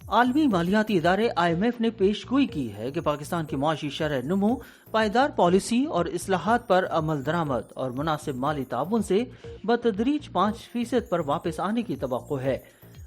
عالمی مالیاتی ادارے IMF نے پیشگوئی کی ہے کہ پاکستان کی معاشی شرح نمو پائیدار پالیسی اور اصلاحات پر عمل درآمد اور مناسب مالی تعاون سے بتدریج 5% پر واپس آنے کی توقع ہے۔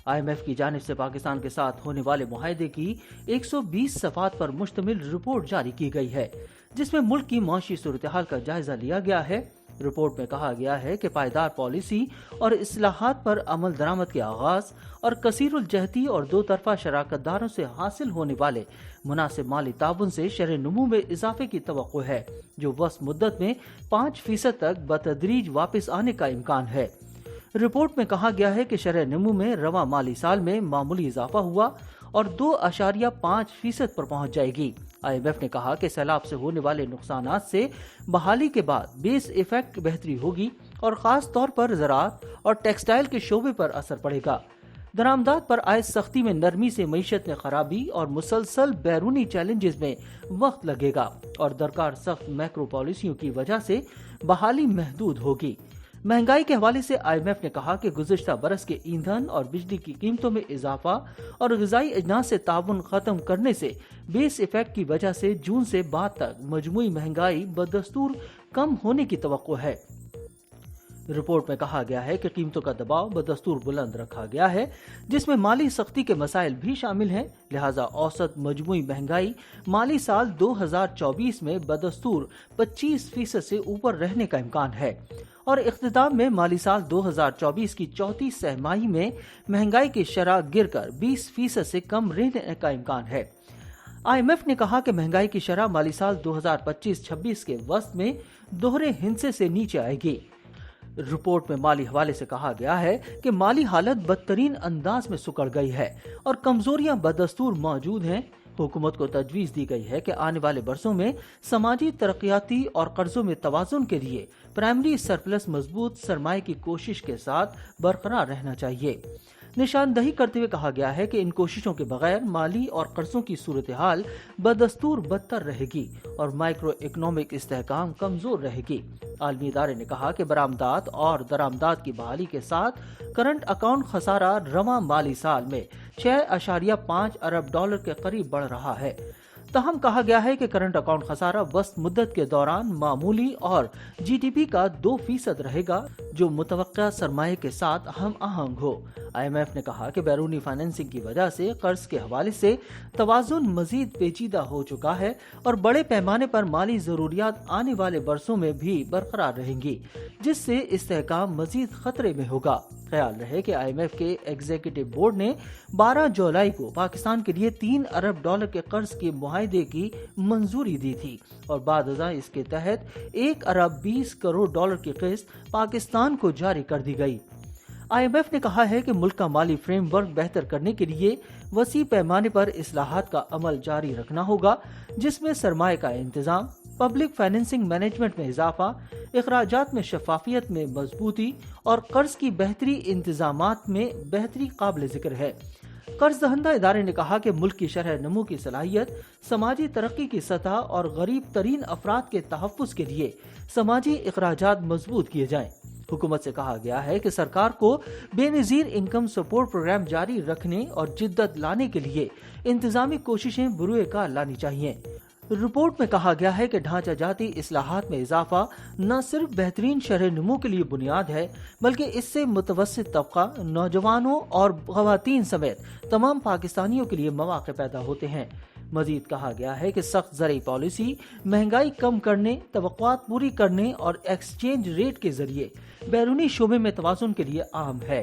IMF کی جانب سے پاکستان کے ساتھ ہونے والے معاہدے کی 120 صفحات پر مشتمل رپورٹ جاری کی گئی ہے، جس میں ملک کی معاشی صورتحال کا جائزہ لیا گیا ہے۔ رپورٹ میں کہا گیا ہے کہ پائیدار پالیسی اور اصلاحات پر عمل درآمد کے آغاز اور کثیر الجہتی اور دو طرفہ شراکت داروں سے حاصل ہونے والے مناسب مالی تعاون سے شرح نمو میں اضافے کی توقع ہے، جو وسط مدت میں 5% تک بتدریج واپس آنے کا امکان ہے۔ رپورٹ میں کہا گیا ہے کہ شرح نمو میں رواں مالی سال میں معمولی اضافہ ہوا اور 2.5% پر پہنچ جائے گی۔ IMF نے کہا کہ سیلاب سے ہونے والے نقصانات سے بحالی کے بعد بیس ایفیکٹ بہتری ہوگی اور خاص طور پر زراعت اور ٹیکسٹائل کے شعبے پر اثر پڑے گا۔ درآمدات پر عائد سختی میں نرمی سے معیشت میں خرابی اور مسلسل بیرونی چیلنجز میں وقت لگے گا اور درکار سخت میکرو پالیسیوں کی وجہ سے بحالی محدود ہوگی۔ مہنگائی کے حوالے سے IMF نے کہا کہ گزشتہ برس کے ایندھن اور بجلی کی قیمتوں میں اضافہ اور غذائی اجناس سے تعاون ختم کرنے سے بیس ایفیکٹ کی وجہ سے جون سے بعد تک مجموعی مہنگائی بدستور کم ہونے کی توقع ہے۔ رپورٹ میں کہا گیا ہے کہ قیمتوں کا دباؤ بدستور بلند رکھا گیا ہے، جس میں مالی سختی کے مسائل بھی شامل ہیں، لہذا اوسط مجموعی مہنگائی مالی سال 2024 میں بدستور 25% سے اوپر رہنے کا امکان ہے اور اختتام میں مالی سال 2024 کی چوتھی سہ ماہی میں مہنگائی کی شرح گر کر 20% سے کم رہنے کا امکان ہے۔ IMF نے کہا کہ مہنگائی کی شرح مالی سال 2025-26 کے وسط میں دوہرے ہندسے سے نیچے آئے گی۔ رپورٹ میں مالی حوالے سے کہا گیا ہے کہ مالی حالت بدترین انداز میں سکڑ گئی ہے اور کمزوریاں بدستور موجود ہیں۔ حکومت کو تجویز دی گئی ہے کہ آنے والے برسوں میں سماجی ترقیاتی اور قرضوں میں توازن کے لیے پرائمری سرپلس مضبوط سرمایہ کی کوشش کے ساتھ برقرار رہنا چاہیے۔ نشاندہی کرتے ہوئے کہا گیا ہے کہ ان کوششوں کے بغیر مالی اور قرضوں کی صورتحال بدستور بدتر رہے گی اور مائکرو اکنامک استحکام کمزور رہے گی۔ عالمی ادارے نے کہا کہ برآمدات اور درآمدات کی بحالی کے ساتھ کرنٹ اکاؤنٹ خسارہ رواں مالی سال میں $6.5 ارب کے قریب بڑھ رہا ہے۔ تاہم کہا گیا ہے کہ کرنٹ اکاؤنٹ خسارہ وسط مدت کے دوران معمولی اور GDP کا 2% رہے گا، جو متوقع سرمایہ کے ساتھ ہم آہنگ ہو۔ IMF نے کہا کہ بیرونی فائنینسنگ کی وجہ سے قرض کے حوالے سے توازن مزید پیچیدہ ہو چکا ہے اور بڑے پیمانے پر مالی ضروریات آنے والے برسوں میں بھی برقرار رہیں گی، جس سے استحکام مزید خطرے میں ہوگا۔ خیال رہے کہ IMF کے ایگزیکٹو بورڈ نے 12 جولائی کو پاکستان کے لیے $3 ارب کے قرض کے معاہدے کی منظوری دی تھی اور بعد ازاں اس کے تحت $1 ارب 20 کروڑ کی قسط پاکستان کو جاری کر دی گئی۔ IMF نے کہا ہے کہ ملک کا مالی فریم ورک بہتر کرنے کے لیے وسیع پیمانے پر اصلاحات کا عمل جاری رکھنا ہوگا، جس میں سرمایہ کا انتظام، پبلک فائنینسنگ مینجمنٹ میں اضافہ، اخراجات میں شفافیت میں مضبوطی اور قرض کی بہتری انتظامات میں بہتری قابل ذکر ہے۔ قرض دہندہ ادارے نے کہا کہ ملک کی شرح نمو کی صلاحیت، سماجی ترقی کی سطح اور غریب ترین افراد کے تحفظ کے لیے سماجی اخراجات مضبوط کیے جائیں۔ حکومت سے کہا گیا ہے کہ سرکار کو بے نظیر انکم سپورٹ پروگرام جاری رکھنے اور جدت لانے کے لیے انتظامی کوششیں بروئے کار لانی چاہیے۔ رپورٹ میں کہا گیا ہے کہ ڈھانچہ جاتی اصلاحات میں اضافہ نہ صرف بہترین شرح نمو کے لیے بنیاد ہے، بلکہ اس سے متوسط طبقہ، نوجوانوں اور خواتین سمیت تمام پاکستانیوں کے لیے مواقع پیدا ہوتے ہیں۔ مزید کہا گیا ہے کہ سخت زرعی پالیسی مہنگائی کم کرنے، توقعات پوری کرنے اور ایکسچینج ریٹ کے ذریعے بیرونی شعبے میں توازن کے لیے اہم ہے۔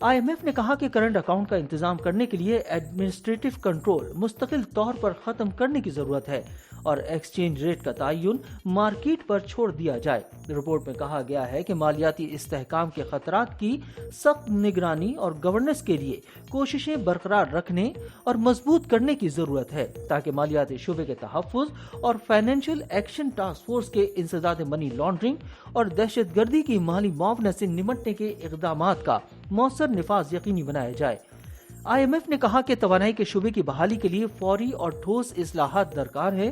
IMF نے کہا کہ کرنٹ اکاؤنٹ کا انتظام کرنے کے لیے ایڈمنسٹریٹو کنٹرول مستقل طور پر ختم کرنے کی ضرورت ہے اور ایکسچینج ریٹ کا تعین مارکیٹ پر چھوڑ دیا جائے۔ رپورٹ میں کہا گیا ہے کہ مالیاتی استحکام کے خطرات کی سخت نگرانی اور گورننس کے لیے کوششیں برقرار رکھنے اور مضبوط کرنے کی ضرورت ہے تاکہ مالیاتی شعبے کے تحفظ اور فائنینشیل ایکشن ٹاسک فورس کے انسداد منی لانڈرنگ اور دہشت گردی کی مالی معاونت سے نمٹنے کے اقدامات کا مؤثر نفاذ یقینی بنایا جائے۔ IMF نے کہا کہ توانائی کے شعبے کی بحالی کے لیے فوری اور ٹھوس اصلاحات درکار ہے۔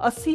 80